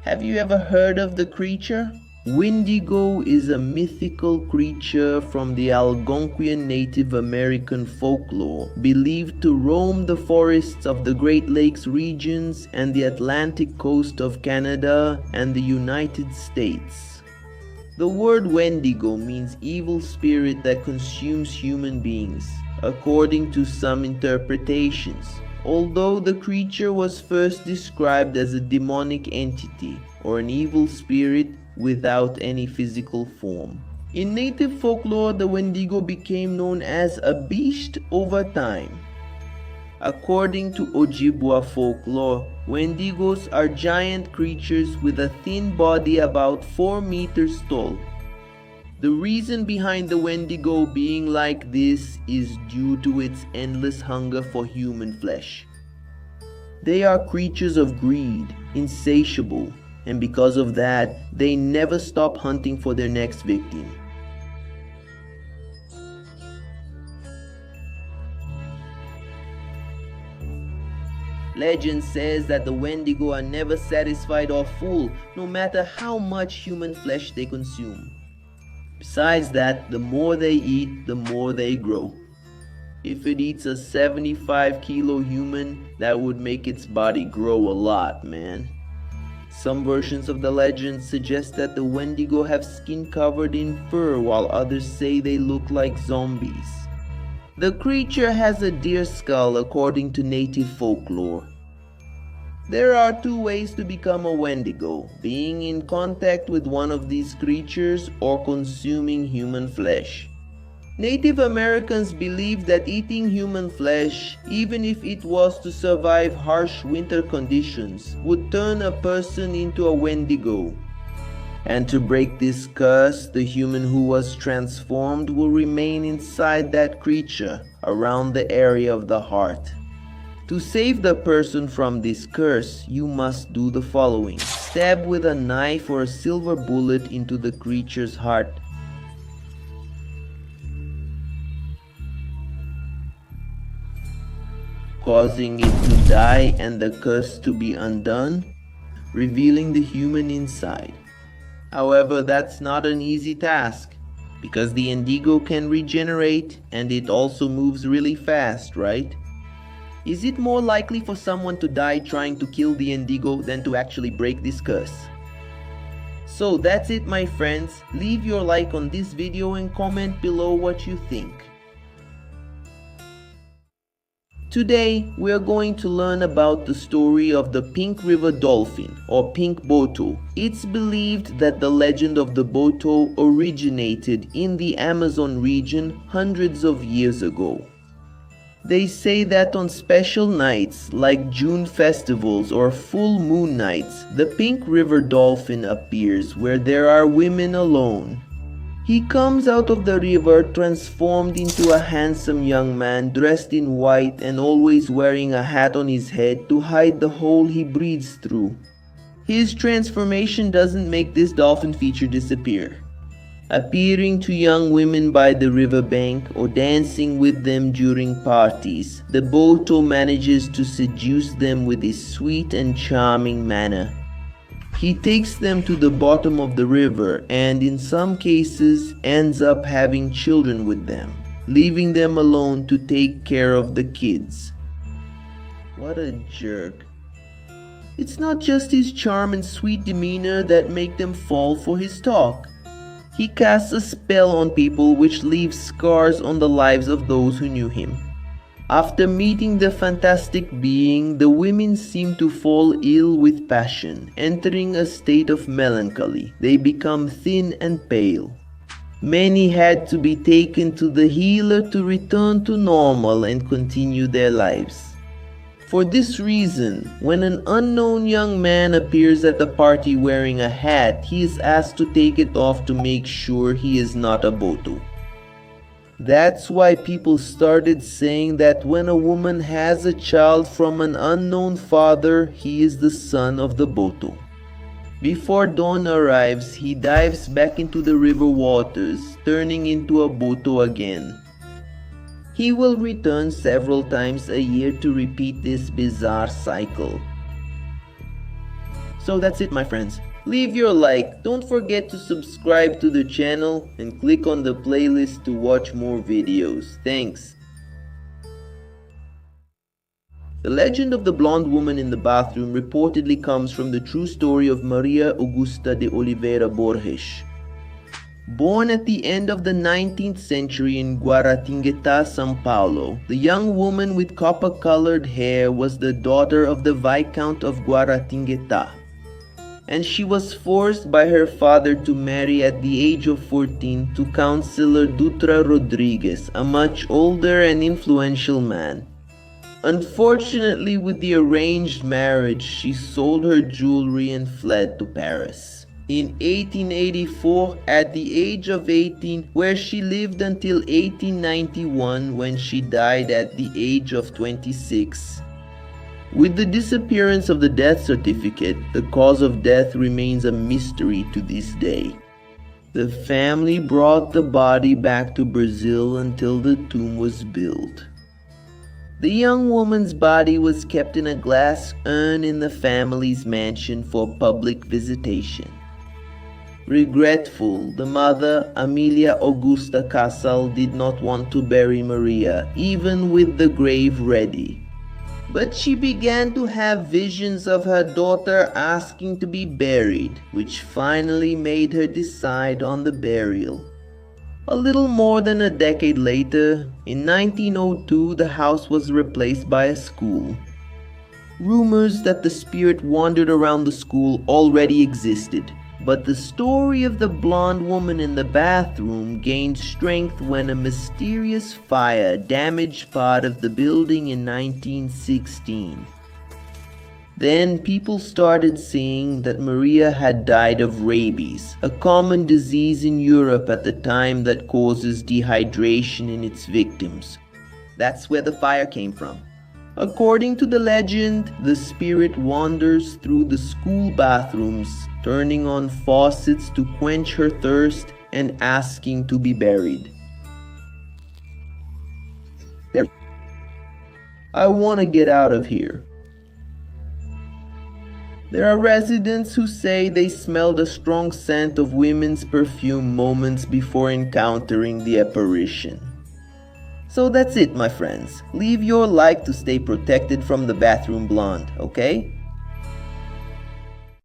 Have you ever heard of the creature? Wendigo is a mythical creature from the Algonquian Native American folklore, believed to roam the forests of the Great Lakes regions and the Atlantic coast of Canada and the United States. The word Wendigo means evil spirit that consumes human beings, according to some interpretations, although the creature was first described as a demonic entity or an evil spirit without any physical form. In native folklore, the Wendigo became known as a beast over time. According to Ojibwa folklore, Wendigos are giant creatures with a thin body about 4 meters tall. The reason behind the Wendigo being like this is due to its endless hunger for human flesh. They are creatures of greed, insatiable, and because of that, they never stop hunting for their next victim. Legend says that the Wendigo are never satisfied or full, no matter how much human flesh they consume. Besides that, the more they eat, the more they grow. If it eats a 75-kilo human, that would make its body grow a lot, man. Some versions of the legend suggest that the Wendigo have skin covered in fur, while others say they look like zombies. The creature has a deer skull according to native folklore. There are 2 ways to become a Wendigo: being in contact with one of these creatures or consuming human flesh. Native Americans believed that eating human flesh, even if it was to survive harsh winter conditions, would turn a person into a Wendigo. And to break this curse, the human who was transformed will remain inside that creature, around the area of the heart. To save the person from this curse, you must do the following. Stab with a knife or a silver bullet into the creature's heart. Causing it to die and the curse to be undone, revealing the human inside. However, that's not an easy task, because the Wendigo can regenerate and it also moves really fast, right? Is it more likely for someone to die trying to kill the Wendigo than to actually break this curse? So that's it, my friends. Leave your like on this video and comment below what you think. Today, we are going to learn about the story of the Pink River Dolphin, or Pink Boto. It's believed that the legend of the Boto originated in the Amazon region hundreds of years ago. They say that on special nights like June festivals or full moon nights, the Pink River Dolphin appears where there are women alone. He comes out of the river transformed into a handsome young man dressed in white and always wearing a hat on his head to hide the hole he breathes through. His transformation doesn't make this dolphin feature disappear. Appearing to young women by the riverbank or dancing with them during parties, the Boto manages to seduce them with his sweet and charming manner. He takes them to the bottom of the river and in some cases ends up having children with them, leaving them alone to take care of the kids. What a jerk. It's not just his charm and sweet demeanor that make them fall for his talk. He casts a spell on people which leaves scars on the lives of those who knew him. After meeting the fantastic being, the women seem to fall ill with passion, entering a state of melancholy. They become thin and pale. Many had to be taken to the healer to return to normal and continue their lives. For this reason, when an unknown young man appears at the party wearing a hat, he is asked to take it off to make sure he is not a Boto. That's why people started saying that when a woman has a child from an unknown father, he is the son of the Boto. Before dawn arrives, he dives back into the river waters, turning into a Boto again. He will return several times a year to repeat this bizarre cycle. So that's it, my friends. Leave your like, don't forget to subscribe to the channel, and click on the playlist to watch more videos. Thanks. The legend of the blonde woman in the bathroom reportedly comes from the true story of Maria Augusta de Oliveira Borges. Born at the end of the 19th century in Guaratinguetá, São Paulo, the young woman with copper-colored hair was the daughter of the Viscount of Guaratinguetá, and she was forced by her father to marry at the age of 14 to Councillor Dutra Rodrigues, a much older and influential man. Unfortunately, with the arranged marriage, she sold her jewelry and fled to Paris. In 1884, at the age of 18, where she lived until 1891 when she died at the age of 26. With the disappearance of the death certificate, the cause of death remains a mystery to this day. The family brought the body back to Brazil until the tomb was built. The young woman's body was kept in a glass urn in the family's mansion for public visitation. Regretful, the mother, Amelia Augusta Casal, did not want to bury Maria, even with the grave ready. But she began to have visions of her daughter asking to be buried, which finally made her decide on the burial. A little more than a decade later, in 1902, the house was replaced by a school. Rumors that the spirit wandered around the school already existed, but the story of the blonde woman in the bathroom gained strength when a mysterious fire damaged part of the building in 1916. Then people started saying that Maria had died of rabies, a common disease in Europe at the time that causes dehydration in its victims. That's where the fire came from. According to the legend, the spirit wanders through the school bathrooms, turning on faucets to quench her thirst and asking to be buried. I want to get out of here. There are residents who say they smelled a strong scent of women's perfume moments before encountering the apparition. So that's it, my friends. Leave your like to stay protected from the bathroom blonde, okay?